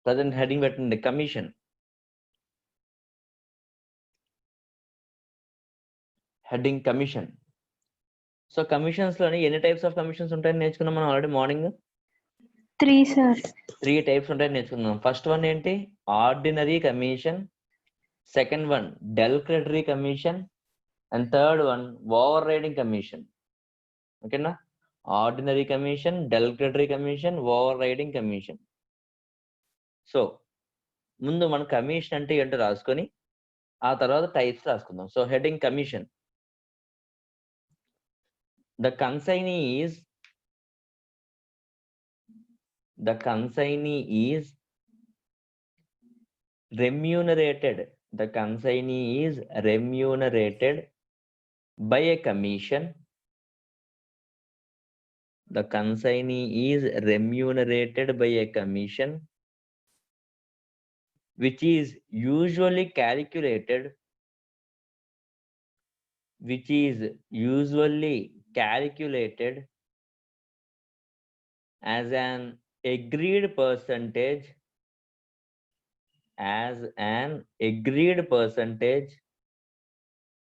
Present heading పెట్టండి commission. Heading commission. So commissions లోని ఎన్ని టైప్స్ ఆఫ్ కమిషన్స్ ఉంటాయని నేర్చుకున్నాం మనం ఆల్రెడీ మార్నింగ్. 3 sir. 3 టైప్స్ ఉంటాయని నేర్చుకున్నాం. ఫస్ట్ వన్ ఏంటి? Ordinary commission. Second one del credere commission. And third one overriding commission. ఓకేనా? Ordinary commission, del credere commission, overriding commission. So ముందు మన కమిషన్ అంటే ఏంటో రాసుకొని ఆ తర్వాత టైప్స్ రాసుకుందాం. So heading commission. The consignee is remunerated. The consignee is remunerated by a commission. The consignee is remunerated by a commission which is usually calculated as an agreed percentage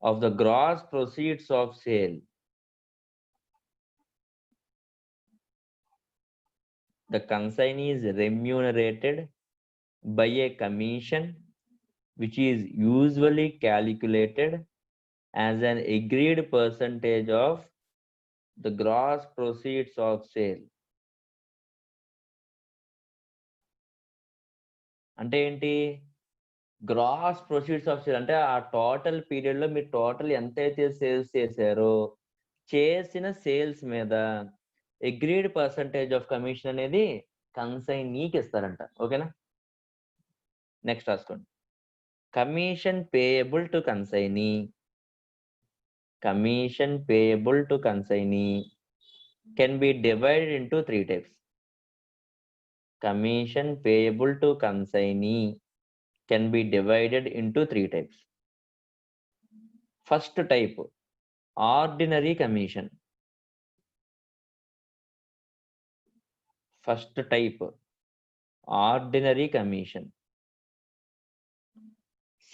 of the gross proceeds of sale. The consignee is remunerated by a commission which is usually calculated as an agreed percentage of the gross proceeds of sale. అంటే ఏంటి? Gross proceeds of sale అంటే ఆ total period లో మీరు total ఎంతైతే sales చేశారో చేసిన sales మీద అగ్రీడ్ పర్సంటేజ్ ఆఫ్ కమిషన్ అనేది కన్సైనీకి ఇస్తారంట. ఓకేనా? నెక్స్ట్ రాసుకోండి. Commission payable to consignee. Commission payable to consignee can be divided into 3 types. Commission payable to consignee can be divided into 3 types. First type, ordinary commission. First type, ordinary commission.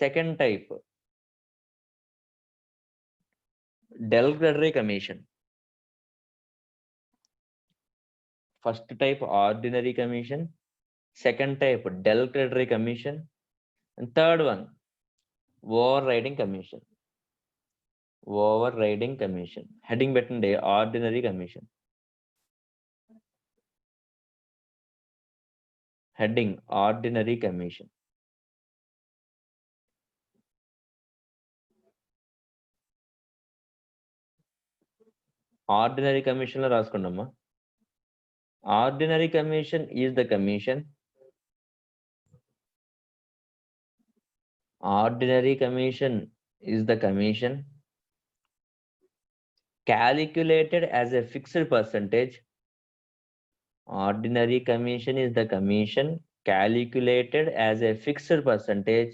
Second type, delegated commission. First type, ordinary commission. Second type, delegated commission. And third one, overriding commission. Overriding commission. Heading పెట్టండి ordinary commission. Heading ordinary commission. Ordinary commission లో రాసుకోండమ్మా. Ordinary commission is the commission. Ordinary commission is the commission calculated as a fixed percentage. Ordinary commission is the commission calculated as a fixed percentage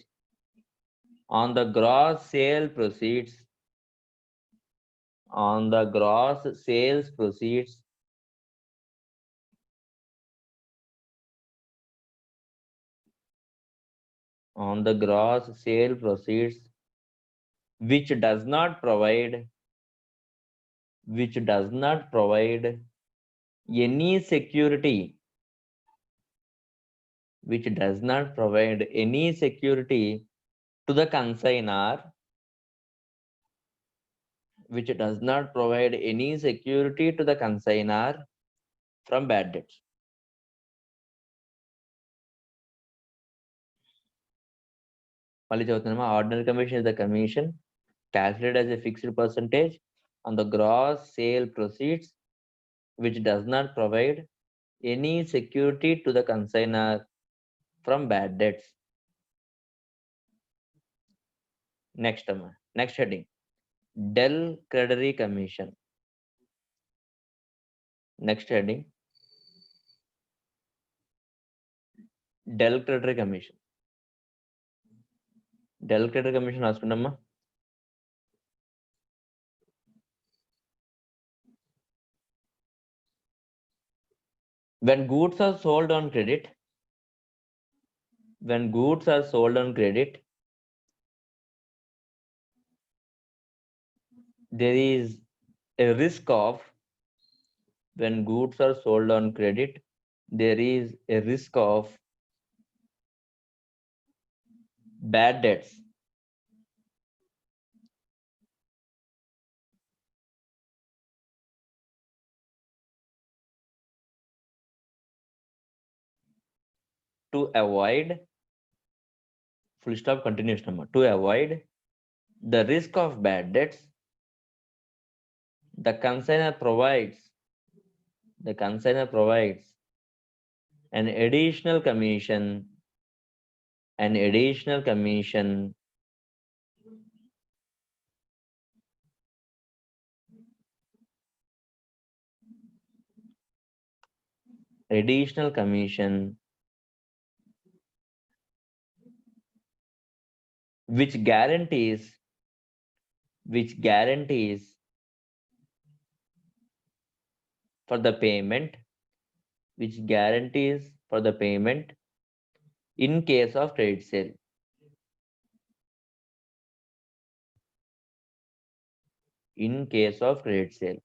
on the gross sale proceeds. On the gross sales proceeds which does not provide any security to the consignor from bad debts. మళ్ళీ చదువుతున్నామా. Ordinary commission is the commission calculated as a fixed percentage on the gross sale proceeds which does not provide any security to the consignor from bad debts. Next heading, delegated commission. Next heading, delegated commission. Delegated commission రాసుకున్నామా. When goods are sold on credit, when goods are sold on credit, there is a risk of, when goods are sold on credit, there is a risk of bad debts. To avoid, full stop, continuous number. To avoid the risk of bad debts, the consignor provides an additional commission additional commission which guarantees for the payment in case of credit sale. In case of credit sale.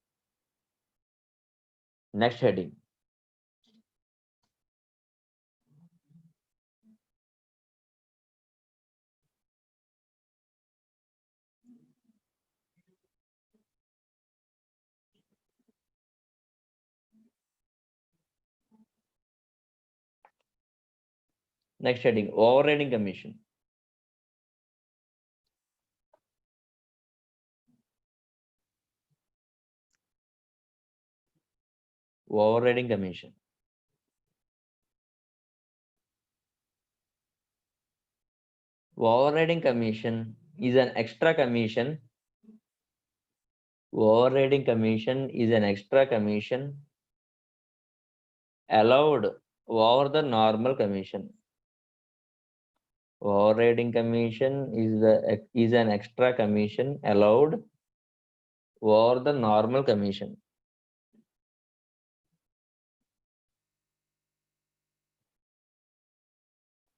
Next heading. Next heading, overriding commission. Overriding commission. Overriding commission is an extra commission. Overriding commission is an extra commission allowed over the normal commission. Overriding commission is an extra commission allowed over the normal commission.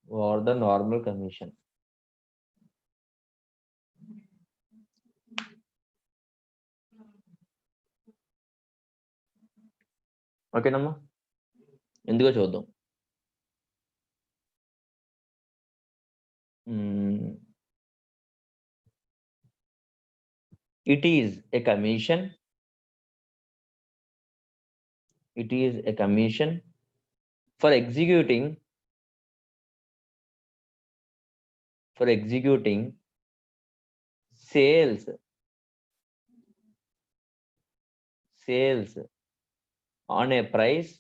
Or the normal commission. ఓకేనమ్మా, ఎందుకో చూద్దాం. It is a commission. It is a commission for executing sales on a price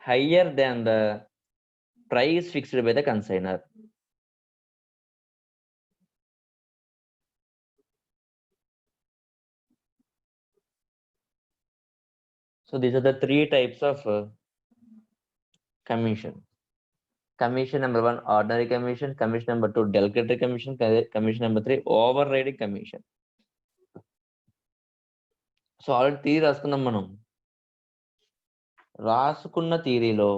higher than the price fixed by the consignor. So these are the three types of commission. Commission number 1, ordinary commission. Commission number 2, delegatory commission. Commission number 3, overriding commission. So already theory రాసుకున్నాం మనం. రాసుకున్న థియరీలో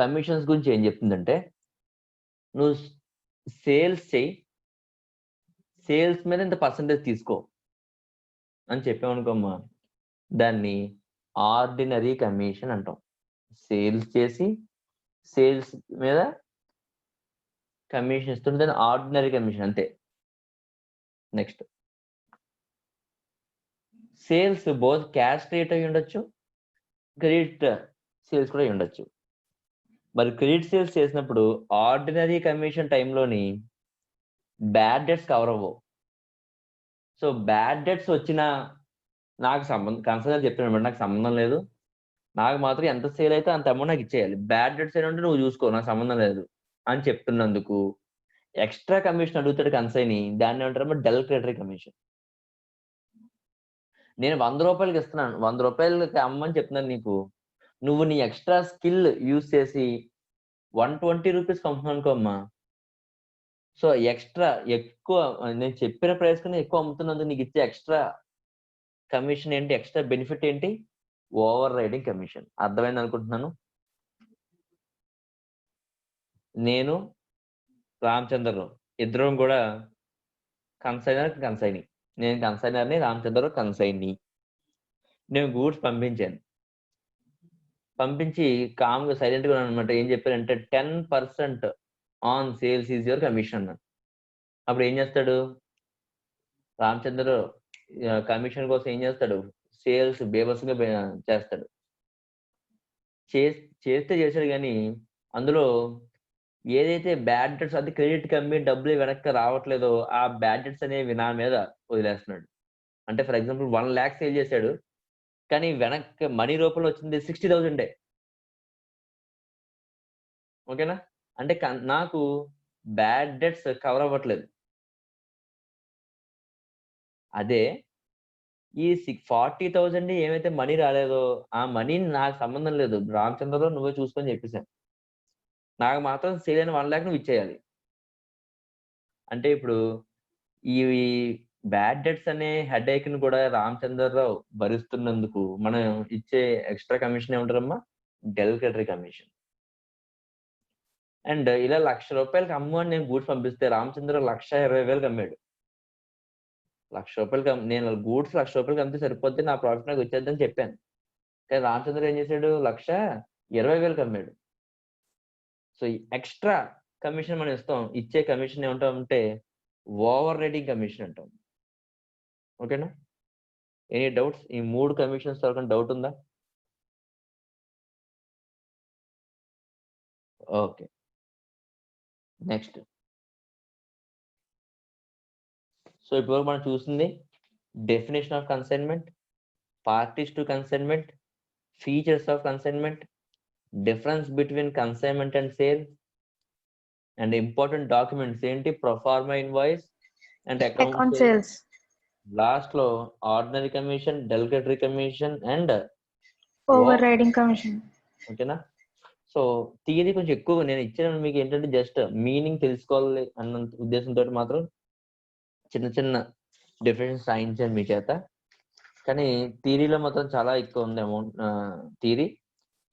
commissions గురించి ఏం చెప్తుందంటే, నువ్వు sales చేయి, sales మీద ఇంత పర్సంటేజ్ తీసుకో అని చెప్పామనుకోమ్మా, దాన్ని ఆర్డినరీ కమిషన్ అంటాం. సేల్స్ చేసి సేల్స్ మీద కమిషన్ ఇస్తుంది, దాన్ని ఆర్డినరీ కమిషన్ అంతే. Next, sales both cash rate అయి ఉండొచ్చు, క్రెడిట్ సేల్స్ కూడా అయి ఉండొచ్చు. మరి క్రెడిట్ సేల్స్ చేసినప్పుడు ఆర్డినరీ కమిషన్ టైంలోని బ్యాడ్ డెట్స్ కవర్ అవ్వవు. సో బ్యాడ్ డెట్స్ వచ్చినా నాకు కన్సల్ట్ చెప్పాను, నాకు సంబంధం లేదు, నాకు మాత్రం ఎంత సేల్ అయితే అంత అమౌంట్ నాకు ఇచ్చేయాలి. బ్యాడ్ డెట్స్ ఏంటంటే నువ్వు చూసుకో, నాకు సంబంధం లేదు అని చెప్తున్నందుకు ఎక్స్ట్రా కమిషన్ అడుగుతాడు కన్సైని. దాన్ని ఏమంటారు? డెలిగేటరీ కమిషన్. నేను 100 రూపాయలకి ఇస్తున్నాను, 100 రూపాయలకి అమ్మని చెప్తున్నాను నీకు, నువ్వు నీ ఎక్స్ట్రా స్కిల్ యూజ్ చేసి 120 రూపీస్ అమ్ముతున్నాను అనుకోమ్మా. సో ఎక్స్ట్రా ఎక్కువ నేను చెప్పిన ప్రైస్ కన్నా ఎక్కువ అమ్ముతున్నందుకు నీకు ఇచ్చే ఎక్స్ట్రా కమిషన్ ఏంటి, ఎక్స్ట్రా బెనిఫిట్ ఏంటి? Over riding commission. అర్థమైంది అనుకుంటున్నాను. నేను రామచంద్రరావు ఇద్దరం కూడా కన్సైనీ. నేను కన్సైనర్ని, రామచంద్రరావు కన్సైనీ. నేను గూడ్స్ పంపించాను. పంపించి కామ్గా సైలెంట్ గా ఉన్నాను అనమాట. ఏం చెప్పారంటే 10% on sales is your commission అన్నాడు. అప్పుడు ఏం చేస్తాడు రామచంద్రరావు కమిషన్ కోసం ఏం చేస్తాడు, సేల్స్ బేబస్గా చేస్తాడు. చేస్తే చేశాడు కానీ అందులో ఏదైతే బ్యాడ్ డెట్స్ అది క్రెడిట్ కమ్మి డబ్బులు వెనక్కి రావట్లేదో ఆ బ్యాడ్ డెట్స్ అనేవి నా మీద వదిలేస్తున్నాడు. అంటే ఫర్ ఎగ్జాంపుల్ 1 lakh సేల్ చేశాడు కానీ వెనక్కి మనీ రూపంలో వచ్చింది 60,000. ఓకేనా? అంటే నాకు బ్యాడ్ డెట్స్ కవర్ అవ్వట్లేదు. అదే ఈ 40,000 ఏమైతే మనీ రాలేదో ఆ మనీని నాకు సంబంధం లేదు, రామచంద్రరావు నువ్వే చూసుకొని చెప్పేశాను. నాకు మాత్రం సేల్ అయిన 1 lakh నువ్వు ఇచ్చేయాలి. అంటే ఇప్పుడు ఈ బ్యాడ్ డెట్స్ అనే హెడేక్ ని కూడా రామచంద్రరావు భరిస్తున్నందుకు మనం ఇచ్చే ఎక్స్ట్రా కమిషన్ ఏమంటారమ్మా, డెలికేటరీ కమిషన్. అండ్ ఇలా 1,00,000 రూపాయలకి అమ్ము అని నేను గూడ్స్ పంపిస్తే రామచంద్రరావు 1,20,000 అమ్మాడు. 1,00,000 రూపాయలకి నేను గూడ్స్ 1,00,000 రూపాయలకి అమ్మితే సరిపోద్ది, నా ప్రాఫిట్ నాకు వచ్చేద్దని చెప్పాను. కానీ రామచంద్ర ఏం చేశాడు, 1,20,000 అమ్మాడు. సో ఎక్స్ట్రా కమిషన్ మనం ఇస్తాం. ఇచ్చే కమిషన్ ఏమంటాం అంటే ఓవర్ రైడింగ్ కమిషన్ అంటాం. ఓకేనా? Any doubts? ఈ 3 కమిషన్స్ వరకు డౌట్ ఉందా? Okay, next. సో ఇప్పుడు మనం చూసింది definition of consignment, parties to consignment, features of consignment, difference between consignment and sale, and important documents ఏంటి, proforma invoice and account sales. Last లో ordinary commission, del credere commission and overriding commission. ఓకేనా? So theory కొంచెం ఎక్కువ నేను ఇచ్చిన మీకు ఏంటంటే just meaning తెలుసుకోవాలి అన్న ఉద్దేశంతో మాత్రం చిన్న చిన్న డిఫరెన్స్ సాయించాను మీ చేత. కానీ థియరీలో మాత్రం చాలా ఎక్కువ ఉంది అమౌంట్ థియరీ.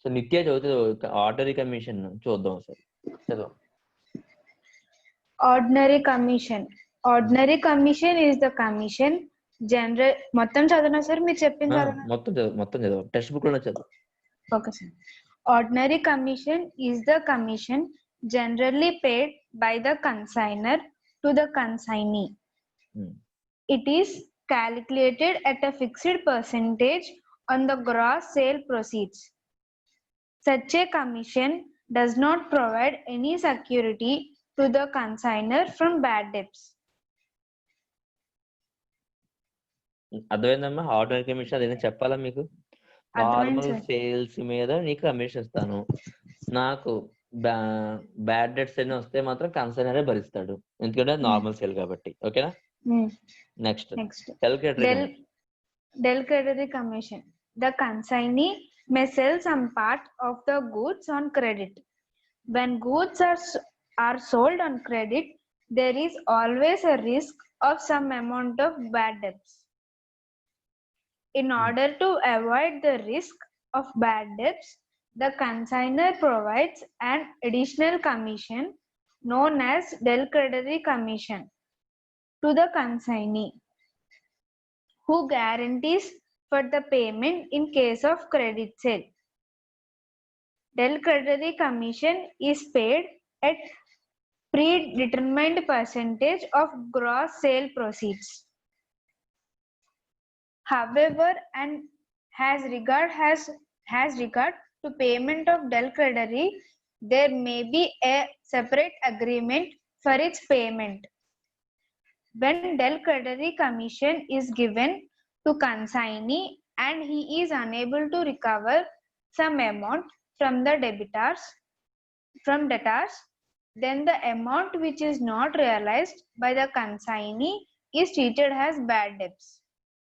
సో నిత్య చదువుతుంది ఆర్డినరీ కమిషన్ చూద్దాం ఒకసారి. చదువు. Ordinary commission. Ordinary commission is the commission general. మొత్తం చదవనా సార్ మీరు చెప్పింది? మొత్తం చదువు, టెక్స్ట్ బుక్ లో చదువు. Okay sir. Ordinary commission is the commission generally paid by the consignor to the consignee. It is calculated at a fixed percentage on the gross sale proceeds. Such a commission does not provide any security to the consignor from bad debts. అర్థమైందమ్మా? Ordinary commission అదేనా చెప్పాలా మీకు? Normal sales మీద నీకు commission ఇస్తాను, నాకు bad debts అన్ని వస్తే మాత్రం కన్సైనరే భరిస్తాడు, ఎందుకంటే నార్మల్ సేల్ కాబట్టి. ఓకేనా? Next del credere commission. The consignee may sell some part of the goods on credit. When goods are sold on credit, there is always a risk of some amount of bad debts. In order to avoid the risk of bad debts, the consignor provides an additional commission known as delicatory commission to the consignee, who guarantees for the payment in case of credit sale. Delicatory commission is paid at predetermined percentage of gross sale proceeds. However, and has regard to payment of delicatory, there may be a separate agreement for its payment. When delicatory commission is given to consignee and he is unable to recover some amount from the debtors, then the amount which is not realized by the consignee is treated as bad debts.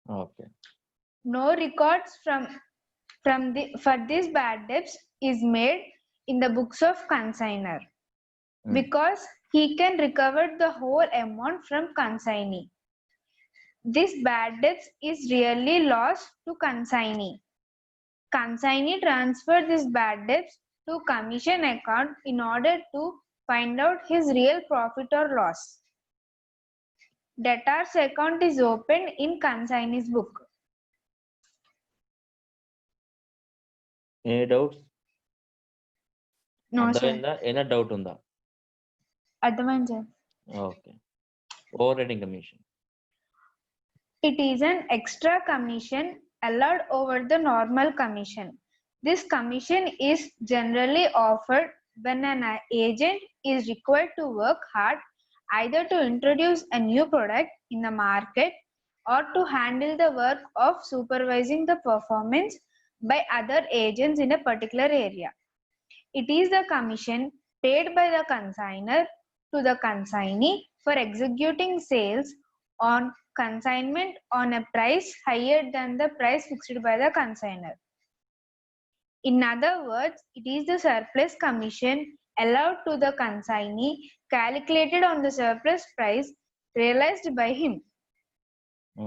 Okay. No records for these bad debts is made in the books of consignor, because he can recover the whole amount from consignee. This bad debts is really lost to consignee. Consignee transferred these bad debts to commission account in order to find out his real profit or loss. Debtor's account is opened in consignee's book. Any doubts? No, sir. అర్థమైందా? ఏదైనా doubt ఉందా? అర్థమైంది, sir. Okay. Over riding commission. It is an extra commission allowed over the normal commission. This commission is generally offered when an agent is required to work hard either to introduce a new product in the market or to handle the work of supervising the performance by other agents in a particular area. It is the commission paid by the consignor to the consignee for executing sales on consignment on a price higher than the price fixed by the consignor. In other words, it is the surplus commission allowed to the consignee calculated on the surplus price realized by him.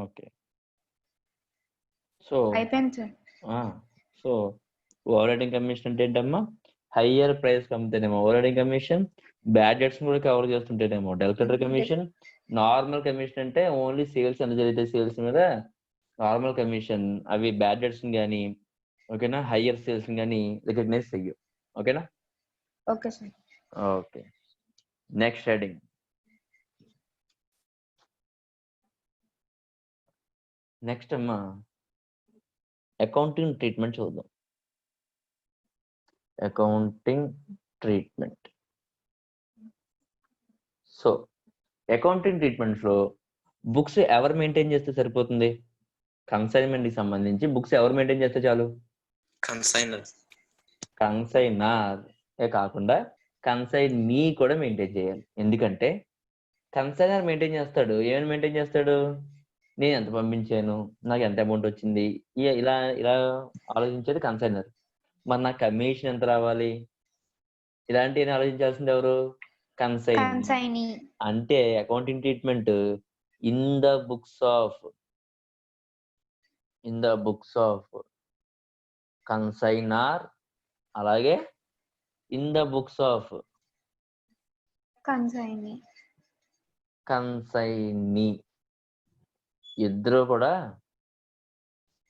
Okay. So అయిపోయింది, sir. So overriding commission అంటే ఏంటమ్మా? Higher price కమ్మితేనేమో overriding commission, bad debts కూడా cover చేస్తుంటేనేమో del credere commission. Normal commission అంటే only sales ఎంత జరిగితే sales మీద నార్మల్ కమిషన్. అవి బ్యాడ్ డెట్స్ కానీ ఓకేనా, హయ్యర్ సేల్స్ కానీ రికగ్నైజ్ చెయ్యు. ఓకేనా? Okay, sir. Okay. Next heading next అమ్మా అకౌంటింగ్ ట్రీట్మెంట్ చూద్దాం. Accounting treatment. So accounting treatments లో బుక్స్ ఎవరు మెయింటైన్ చేస్తే సరిపోతుంది? కన్సైన్మెంట్ కి సంబంధించి బుక్స్ ఎవరు మెయింటైన్ చేస్తే చాలు? కన్సైనర్ కాకుండా కన్సైనీ కూడా మెయింటైన్ చేయాలి. ఎందుకంటే కన్సైనర్ మెయింటైన్ చేస్తాడు, ఏమైనా మెయింటైన్ చేస్తాడు, నేను ఎంత పంపించాను, నాకు ఎంత అమౌంట్ వచ్చింది, ఇలా ఇలా ఆలోచించేది కన్సైనర్. మరి నాకు కమిషన్ ఎంత రావాలి, ఇలాంటివి ఆలోచించాల్సింది ఎవరు? కన్సైనీ. అంటే accounting treatment in the books of consignor, అలాగే in the books of consignee ఇద్దరు కూడా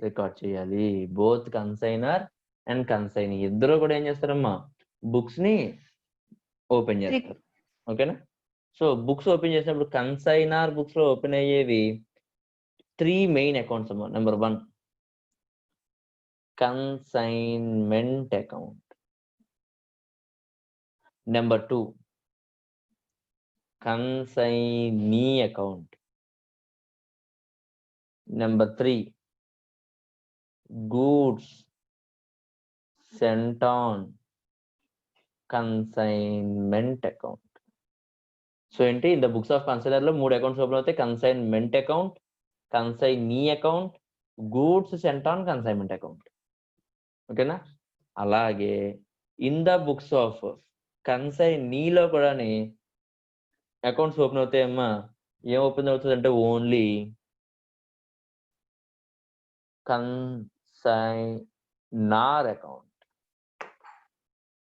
రికార్డ్ చేయాలి. బోత్ కన్సైనర్ అండ్ కన్సైనీ ఇద్దరు కూడా ఏం చేస్తారమ్మా? బుక్స్ ని ఓపెన్ చేస్తారు. ఓకేనా? సో బుక్స్ ఓపెన్ చేసినప్పుడు కన్సైనర్ బుక్స్ లో ఓపెన్ అయ్యేవి 3 మెయిన్ అకౌంట్స్ అమ్మా. Number 1 consignment account, number 2 consignee account, number 3 goods sent on consignment account. So ఏంటి, in the books of consignor లో 3 అకౌంట్స్ ఓపెన్ అవుతాయి. Consignment account, consignee account, goods sent on consignment account. ఓకేనా? అలాగే in the books of కన్సైనీలో కూడా accounts open అవుతాయమ్మా. ఏం open అవుతుంది అంటే only consignor account.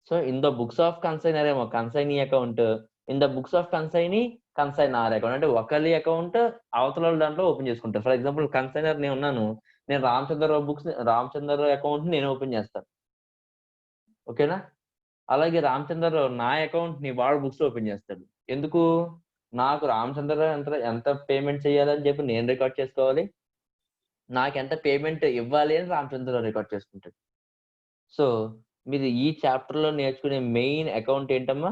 So in the books of consignor ఏమో consignee account, in the books of consignor account అంటే ఒకరి అకౌంట్ అవతల దాంట్లో ఓపెన్ చేసుకుంటారు. ఫర్ ఎగ్జాంపుల్ కన్సైనర్ నేను ఉన్నాను, నేను రామచంద్ర అకౌంట్ నేను ఓపెన్ చేస్తాను. ఓకేనా? అలాగే రామచంద్ర నా అకౌంట్ ని వాడు బుక్స్ ఓపెన్ చేస్తాడు. ఎందుకు? నాకు రామచంద్ర ఎంత పేమెంట్ చేయాలని చెప్పి నేను రికార్డ్ చేసుకోవాలి, నాకు ఎంత పేమెంట్ ఇవ్వాలి అని రామచంద్ర రికార్డ్ చేసుకుంటాడు. సో మీరు ఈ చాప్టర్ లో నేర్చుకునే మెయిన్ అకౌంట్ ఏంటమ్మా?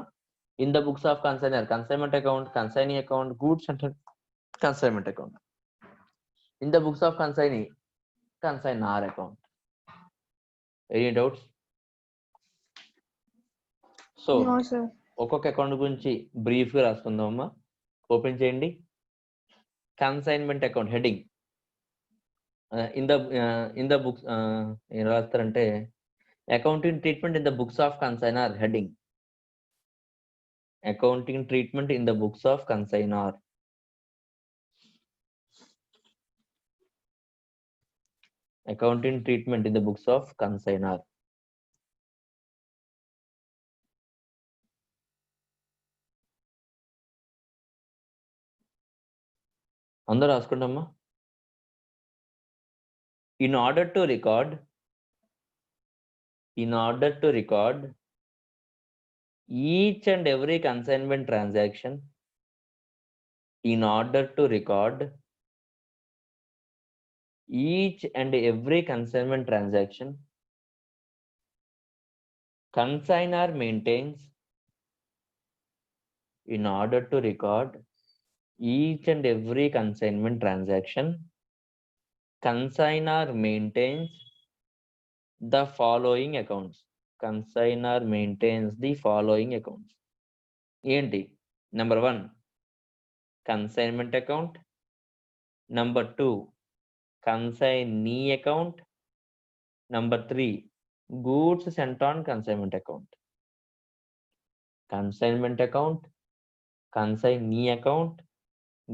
In the books of consignor consignment account, consignee account, goods అంటే consignment account. In the books of consignee consignor account. Any doubts? So ఒక్కొక్క అకౌంట్ గురించి బ్రీఫ్ గా రాసుకుందాం అమ్మా. ఓపెన్ చేయండి. Consignment account heading in the books ఏం రాస్తారంటే accounting treatment in the books of consignor heading. Accounting treatment in the books of consignor. accounting treatment in the books of consignor. అందరూ రాసుకుంటామా? In order to record each and every consignment transaction, in order to record each and every consignment transaction, consignor maintains, in order to record each and every consignment transaction, consignor maintains the following accounts. Consignor maintains the following accounts. ఏంటి? Number 1, consignment account. Number 2, consignee account. Number 3, goods sent on consignment account. Consignment account, consignee account,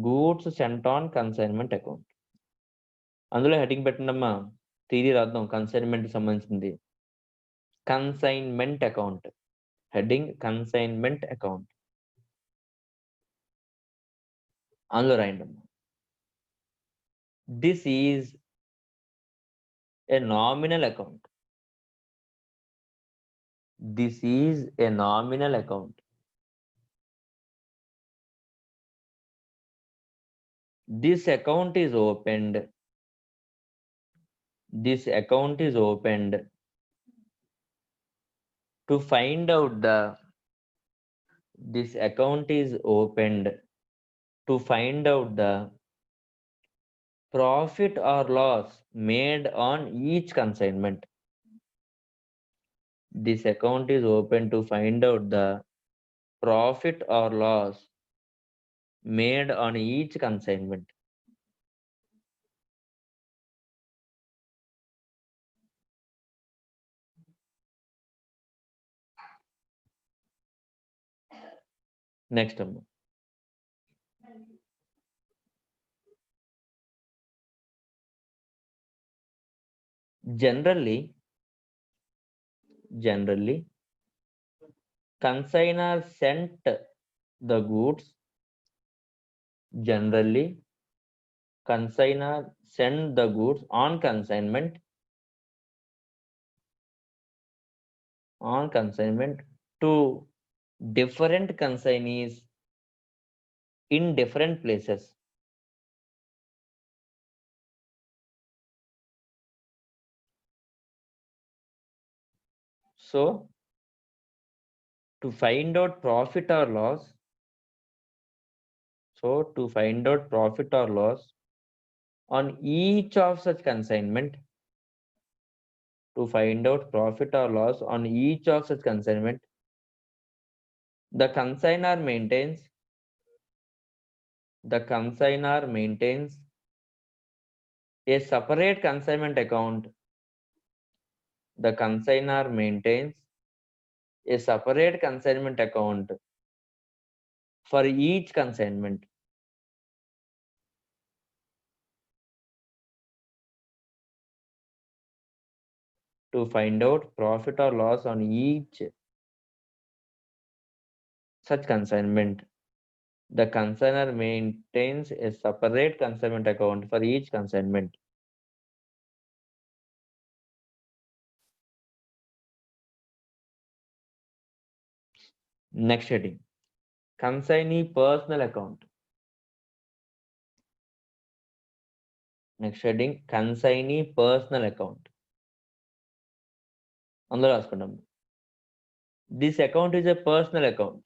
goods sent on consignment account. అందులో heading పెట్టండమ్మా, theory రాద్దాం. Consignment సంబంధించింది consignment account. Heading consignment account. అందులో రాయండమ్మా, this is a nominal account. This is a nominal account. This account is opened. This account is opened to find out the. This account is opened to find out the profit or loss made on each consignment. This account is open to find out the profit or loss made on each consignment. Next అమ్మ, generally consignor sent the goods. Generally consignor send the goods on consignment to different consignees in different places. So to find out profit or loss, on each of such consignment, the consignor maintains a separate consignment account. The consignor maintains a separate consignment account for each consignment. To find out profit or loss on each such consignment, the consignor maintains a separate consignment account for each consignment. Next heading, consignee personal account. Next heading, consignee personal account. అందులో రాసుకుందాం, this account is a personal account.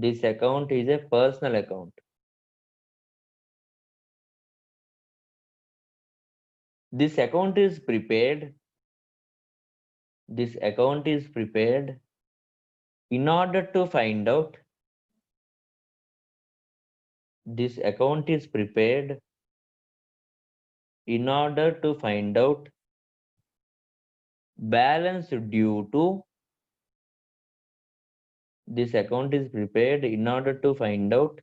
This account is a personal account. This account is prepared. This account is prepared in order to find out. This account is prepared in order to find out balance due to. This account is prepared in order to find out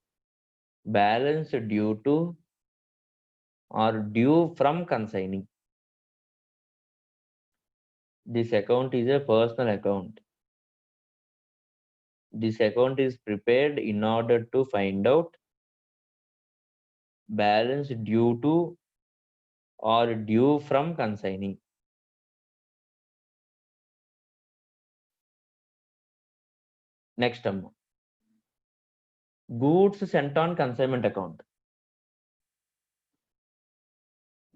balance due to or due from consignee. This account is a personal account. This account is prepared in order to find out balance due to or due from consignee. Next goods sent on consignment account.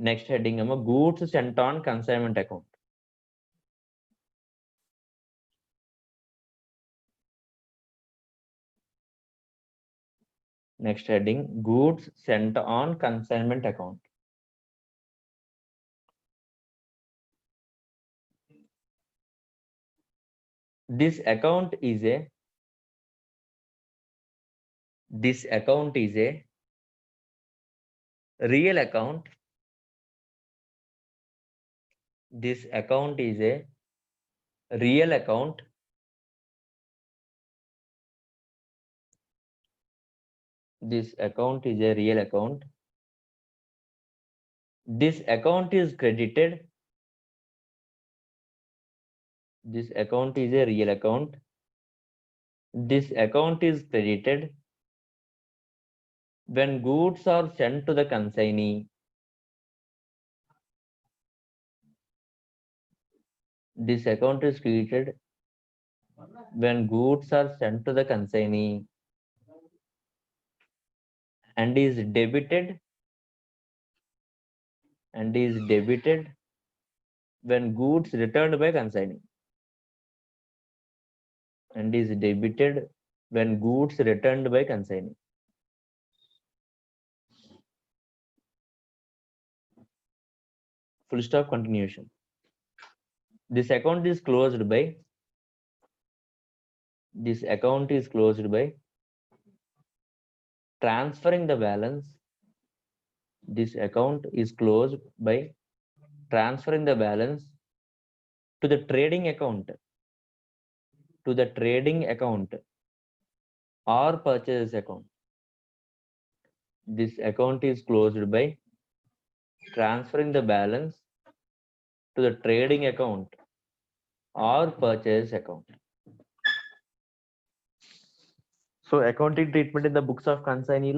Next heading goods sent on consignment account. Next heading goods sent on consignment account. This account is a real account. This account is a real account. This account is a real account. This account is credited. This account is a real account. This account is credited when goods are sent to the consignee. This account is credited when goods are sent to the consignee and is debited when goods returned by consignee. And is debited when goods returned by consignee. Full stop, continuation. This account is closed by transferring the balance. This account is closed by transferring the balance to the trading account, or purchase account. This account is closed by transferring the balance to the trading account or purchase account. So accounting treatment in the books of consignor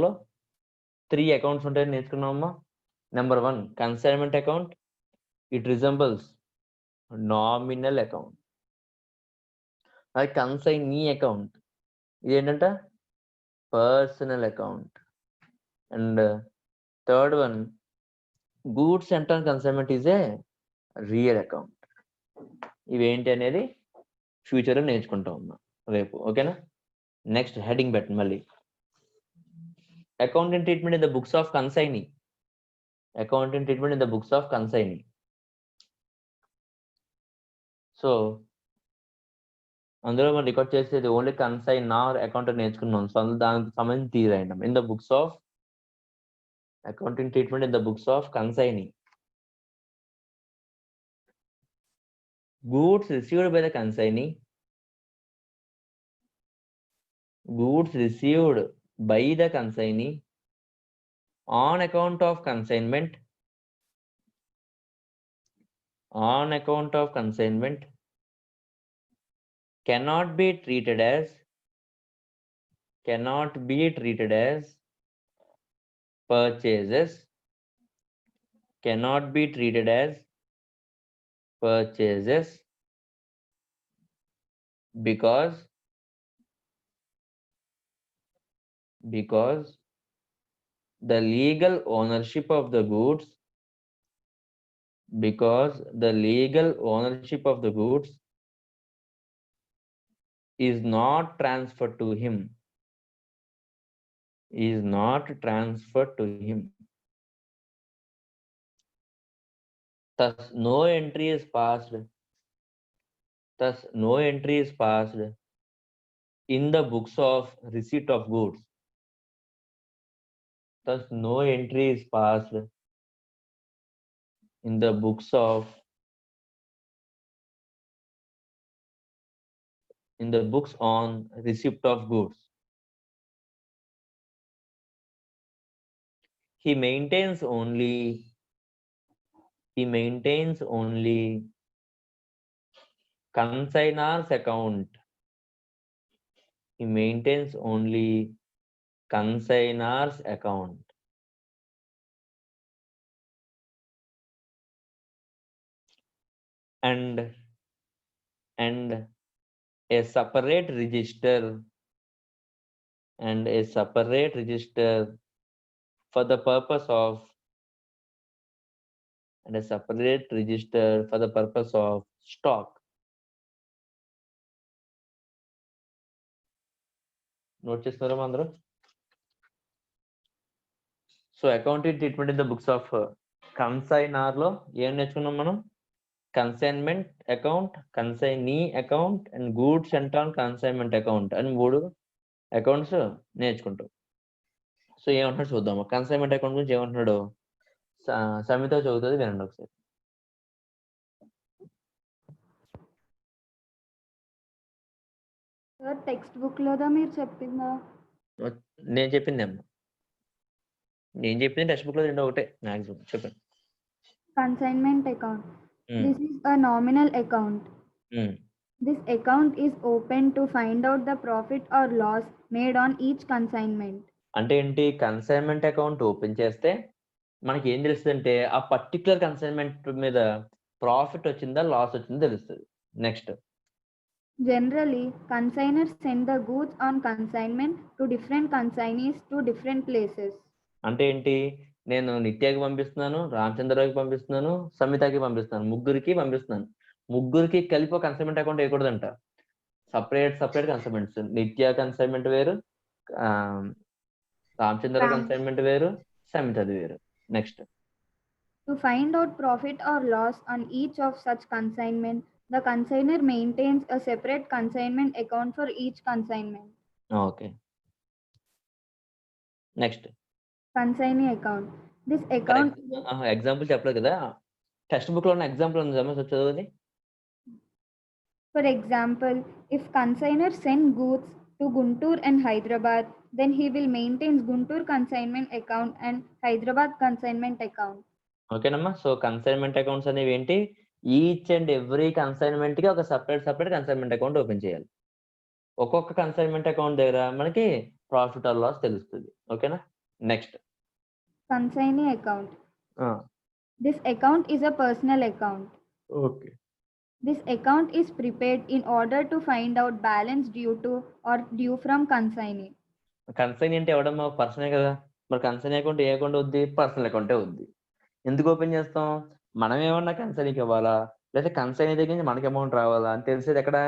lo 3 accounts ఉంటాయని నేర్చుకున్నామమ్మా. Number 1, consignment account. It resembles nominal account. అది consignee account. ఇది ఏంటంట personal account. And third one, goods sent on consignment is a real account. ఇవేంటి అనేది ఫ్యూచర్లో నేర్చుకుంటాం అమ్మా రేపు, ఓకేనా. నెక్స్ట్ హెడింగ్ బెట్ మళ్ళీ accounting treatment in the books of consignee. Accounting treatment in the books of consignee. So అందులో మనం రికార్డ్ చేసేది ఓన్లీ కన్సైనర్ అకౌంట్ నేర్చుకున్నాం. సో అందులో దానికి సంబంధించి తీరాయడం in the books of accounting treatment in the books of consignee. Goods received by the consignee. Goods received by the consignee on account of consignment. On account of consignment cannot be treated as purchases. Cannot be treated as purchases because the legal ownership of the goods is not transferred to him. Thus no entry is passed in the books of receipt of goods. Thus no entry is passed in the books on receipt of goods. he maintains only consignors account. He maintains only consignors account. And a separate register for the purpose of stock. Note చేస్తున్నారా అందరూ? So accounting treatment in the books of consignor లో ఏం నేర్చుకున్నాం మనం? Consignment account, consignee account and goods sent on consignment account అని 3 accounts నేర్చుకుంటాం. So ఏమంటున్నాడు చూద్దాము. కన్సైన్మెంట్ అకౌంట్ గురించి ఏమంటున్నాడు సమిత చదువుతుంది, వినండి ఒకసారి. సార్ టెక్స్ట్ బుక్ లోదా మీరు చెప్పిందా? నేను చెప్పింది అమ్మా, నేను చెప్పింది టెక్స్ట్ బుక్ లో 2 ఒకటే మాక్సిమం. చెప్పండి. Consignment account. This is a nominal account. This account is open to find out the profit or loss made on each consignment. అంటే ఏంటి? కన్సైన్మెంట్ అకౌంట్ ఓపెన్ చేస్తే మనకి ఏం తెలుస్తుంది అంటే ఆ పర్టికులర్ కన్సైన్మెంట్ మీద ప్రాఫిట్ వచ్చిందా లాస్ వచ్చిందా తెలుస్తుంది. Next, Generally, consignors send the goods on consignment to different consignees to different places. అంటే ఏంటి? నేను నిత్యాకి పంపిస్తున్నాను, రామచంద్రరావుకి పంపిస్తున్నాను, సమితకి పంపిస్తున్నాను, ముగ్గురికి పంపిస్తున్నాను. ముగ్గురికి కలిపి ఒక కన్సైన్మెంట్ అకౌంట్ వేయకూడదంట. Separate consignments. నిత్య కన్సైన్మెంట్ వేరు, రామచంద్ర కన్సైన్మెంట్ వేరు, సమితది వేరు. Next, To find out profit or loss on each of such consignment, the consignor maintains a separate consignment account for each consignment. Okay. Next, Consignee account. This account. Example చెప్పలేదు కదా, text book లో ఉన్న example ఉంది, చదువుది. For example, if consignor send goods to Guntur and Hyderabad, then he will maintain Guntur consignment account and Hyderabad consignment account. ఓకేనమ్మా. So consignment accounts అనేవి ఏంటి? Each and every consignment కి ఒక separate consignment account open చేయాలి. ఒక్కొక్క consignment account దగ్గర మనకి profit or loss తెలుస్తుంది. ఓకేనా? Next, Consignee account. This account is a personal account. Okay. This account is prepared in order to find out balance due to or due from consignee. Consign అంటే ఎవడమ్మా? పర్సనే కదా. మరి consign account ఏ account అవుద్ది? Personal అకౌంటే అవుద్ది. ఎందుకు open చేస్తాం? మనం ఏమన్నా కన్సైనీకి ఇవ్వాలా, లేదా కన్సైనీ దగ్గర నుంచి మనకి అమౌంట్ రావాలా అని తెలిసేది ఎక్కడ?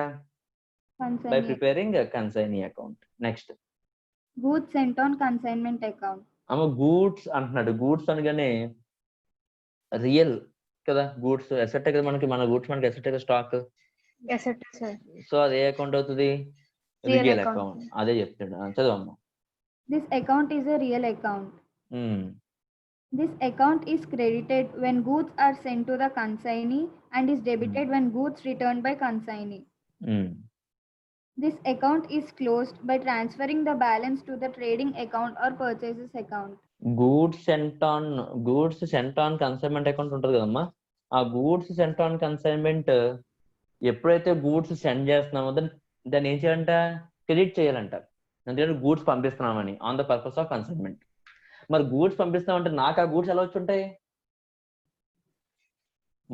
By Consignee. Preparing consignee account. Next, Goods sent on consignment account. Goods అంటున్నాడు. గూడ్స్ అనగానే రియల్ కదా, గూడ్స్ ఎసెట్ కదా. మన గూడ్స్ మనకి ఎసెట్ కదా, స్టాక్. సో అది ఏ అకౌంట్ అవుతుంది? Real account. అదే చెప్తాడు. చదవమ్మా. This account is a real account. This account is credited when goods are sent to the consignee and is debited when goods returned by consignee. This account is closed by transferring the balance to the trading account or purchases account. Goods sent on consignment account ఉంటుంది కదమ్మా. ఆ goods sent on consignment ఎప్పుడైతే goods send చేస్తున్నామో దాన్ని ఏం చేయాలంట? Credit చేయాలంట. ఎందుకంటే గూడ్స్ పంపిస్తున్నామని on the purpose of consignment. మరి గూడ్స్ పంపిస్తామంటే నాకు ఆ గూడ్స్ ఎలా వచ్చి ఉంటాయి?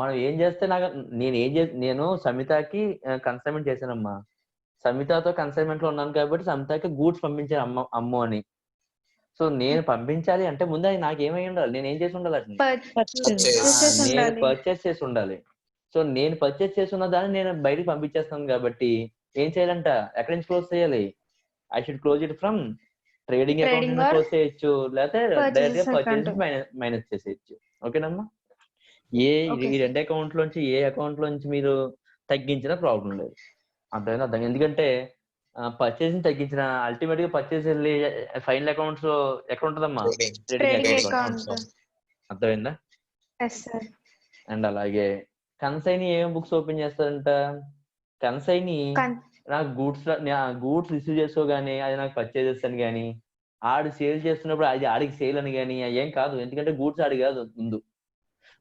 మనం ఏం చేస్తే నేను సమితకి కన్సైన్మెంట్ చేశానమ్మా. సమితతో కన్సైన్మెంట్ లో ఉన్నాను కాబట్టి సమితకి గూడ్స్ పంపించాను అమ్ము అని. సో నేను పంపించాలి అంటే ముందు అది నాకు ఏమై ఉండాలి? నేను ఏం చేసి ఉండాలి? నేను పర్చేస్ చేసి ఉండాలి. సో నేను పర్చేస్ చేసి ఉన్న దాన్ని నేను బయటకు పంపించేస్తాను కాబట్టి ఏం చేయాలంట? ఎక్కడి నుంచి క్లోజ్ చేయాలి? I should close it from trading account close చేయొచ్చు, లేకపోతే డైరెక్ట్ గా పర్చేస్ మైనస్ చేసేయచ్చు. ఓకేనమ్మా? ఈ 2 అకౌంట్ లోంచి ఏ అకౌంట్ లోంచి మీరు తగ్గించినా ప్రాబ్లం లేదు. అర్థం. ఎందుకంటే పర్చేసింగ్ తగ్గించిన అల్టిమేట్ గా పర్చేస్ వెళ్ళి ఫైనల్ అకౌంట్స్ లో ఎక్కడ ఉంటుందమ్మా? Trading account. అర్థమైందా? అండ్ అలాగే కన్సైనీ ఏమేమి బుక్స్ ఓపెన్ చేస్తారంట? కన్సైనీ నాకు గూడ్స్ రిసీవ్ చేసుకోగానే అది నాకు పర్చేజెస్ అని కానీ, ఆడు సేల్ చేస్తున్నప్పుడు అది ఆడికి సేల్ అని కానీ ఏం కాదు, ఎందుకంటే గూడ్స్ ఆడి కాదు ముందు.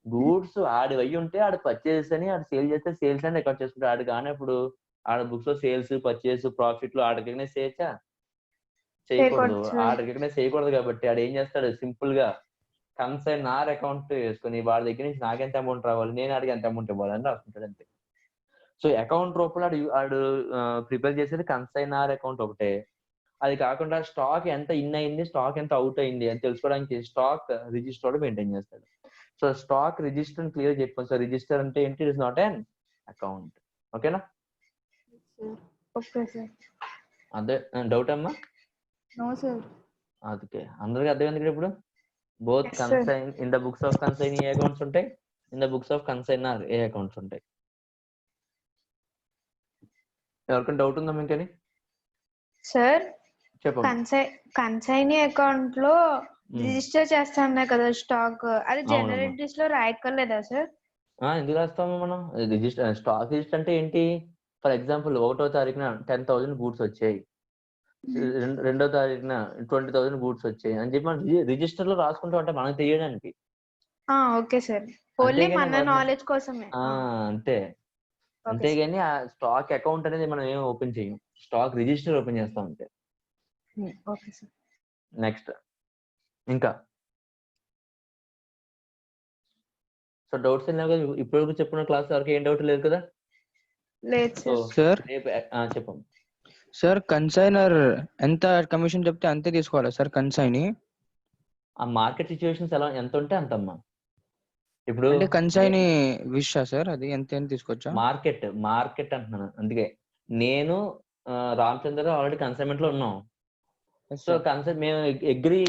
గూడ్స్ ఆడి అయ్యి ఉంటే ఆడు పర్చేస్ అని ఆడు సేల్ చేస్తే సేల్స్ అని రికార్డ్ చేసుకుంటాడు. ఆడు కానప్పుడు ఆడ బుక్స్ లో సేల్స్, పర్చేస్, ప్రాఫిట్ లో ఆడ రికగ్నైజ్ చేయొచ్చా? చేయకూడదు. చేయకూడదు. ఆడ రికగ్నైజ్ చేయకూడదు కాబట్టి ఆడు ఏం చేస్తాడు, సింపుల్ గా కన్సైనార్ అకౌంట్ వేసుకుని వాడి దగ్గర నుంచి నాకెంత అమౌంట్ రావాలి, నేను ఆడికి ఎంత అమౌంట్ ఇవ్వాలని రాసుకుంటాడు అంతే. సో అకౌంట్ రూపంలో ఆడు ప్రిపేర్ చేసేది కన్సైనార్ అకౌంట్ ఒకటే. అది కాకుండా స్టాక్ ఎంత ఇన్ అయింది, స్టాక్ ఎంత అవుట్ అయింది అని తెలుసుకోవడానికి స్టాక్ రిజిస్టర్ మెయింటైన్ చేస్తాడు. సో స్టాక్ రిజిస్టర్ క్లియర్ చెప్పుకోండి. సో రిజిస్టర్ అంటే ఏంటి, it is not an account. ఓకేనా? Okay sir. అదే డౌట్ అమ్మా? No, sir. ఓకే, అందరికి అర్థమైంది కదా ఇప్పుడు? Both Yes, sir. Consign in the books of consign ఏ అకౌంట్స్ ఉంటాయి, in the books of consignor ఏ అకౌంట్స్ ఉంటాయి. ఎవరికైనా డౌట్ ఉందా ఇంకని? సార్, చెప్పండి. కన్సైనీ అకౌంట్ లో రిజిస్టర్ చేస్తాం కదా స్టాక్, అది జనరల్ ఎంట్రీస్ లో రాయక్కర్లేదా సార్? ఎందుకు రాస్తాము మనం? రిజిస్టర్, స్టాక్ రిజిస్టర్ అంటే ఏంటి? ఫర్ ఎగ్జాంపుల్ 1వ తారీఖున 10,000 గూడ్స్ వచ్చాయి, 2వ తారీఖున 20,000 గూడ్స్ వచ్చాయి అని చెప్పి మనం రిజిస్టర్ లో రాసుకుంటాం, అంటే మనకు తెలియడానికి. ఓకే సార్, ఓన్లీ మన నాలెడ్జ్ కోసమే. అంతే. అంతేగాని ఆ స్టాక్ అకౌంట్ అనేది మనం ఏం ఓపెన్ చేయం, స్టాక్ రిజిస్టర్ ఓపెన్ చేస్తాం అంతే. Okay sir. నెక్స్ట్ ఇంకా సో డౌట్స్ ఏం లేవు కదా ఇప్పుడు చెప్పిన క్లాస్ వరకు? ఏం డౌట్ లేదు కదా? లేదు సార్. రేపు చెప్పండి సార్. కన్సైనర్ ఎంత కమిషన్ చెప్తే అంతే తీసుకోవాలా సార్ కన్సైని? ఆ మార్కెట్ సిచ్యువేషన్స్ ఎలా ఎంత ఉంటే అంతమ్మా. ఇప్పుడు అంటే కన్సైని విషా సార్, అది ఎంత తీసుకోవచ్చా? మార్కెట్ అంటున్నాను. అందుకే నేను రామచంద్ర ఆల్రెడీ కన్సైన్మెంట్ లో ఉన్నాం. సో మేము అగ్రి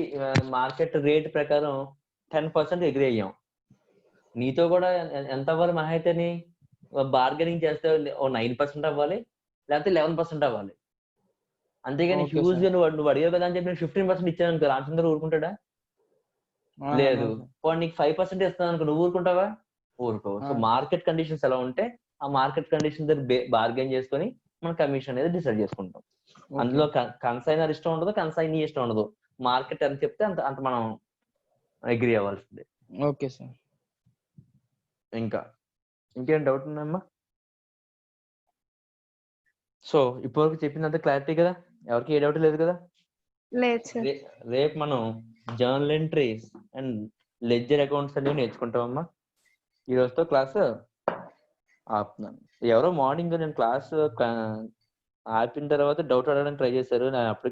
మార్కెట్ రేట్ ప్రకారం 10% అగ్రి అయ్యాం. నీతో కూడా ఎంత అవ్వాలి మహా అయితేని? బార్గెనింగ్ చేస్తే 9% అవ్వాలి, లేకపోతే 11% అవ్వాలి. అంతేగాని హ్యూజ్ గా నువ్వు అడిగావు కదా అని చెప్పి 15% ఇచ్చాను అనుకో, రామచంద్ర ఊరుకుంటాడా? లేదు. నీకు 5% ఇస్తాను అనుకో, నువ్వు ఊరుకుంటావా? ఊరుకో. సో మార్కెట్ కండిషన్స్ ఎలా ఉంటే ఆ మార్కెట్ కండిషన్ దగ్గర బార్గెన్ చేసుకొని మన కమిషన్ అనేది డిసైడ్ చేసుకుంటాం. అందులో కన్సైనర్ ఇష్టం ఉండదు, కన్సైనీ ఇష్టం ఉండదు. మార్కెట్ ఎంత చెప్తే అంత మనం అగ్రి అవ్వాల్సిందే. Okay sir. ఇంకేం డౌట్ ఉందమ్మా? సో ఇప్పటివరకు చెప్పిందంతా క్లారిటీ కదా? ఎవరికి ఏ డౌట్ లేదు కదా? లేదు సార్. రేపు మనం journal entries and ledger accounts అనేవి నేర్చుకుంటామమ్మా. ఈ రోజుతో క్లాస్ ఆపుతున్నాను. ఎవరో మార్నింగ్ నేను క్లాస్ ఆపిన తర్వాత డౌట్ అడగడానికి ట్రై చేశారు, నేను అప్పుడు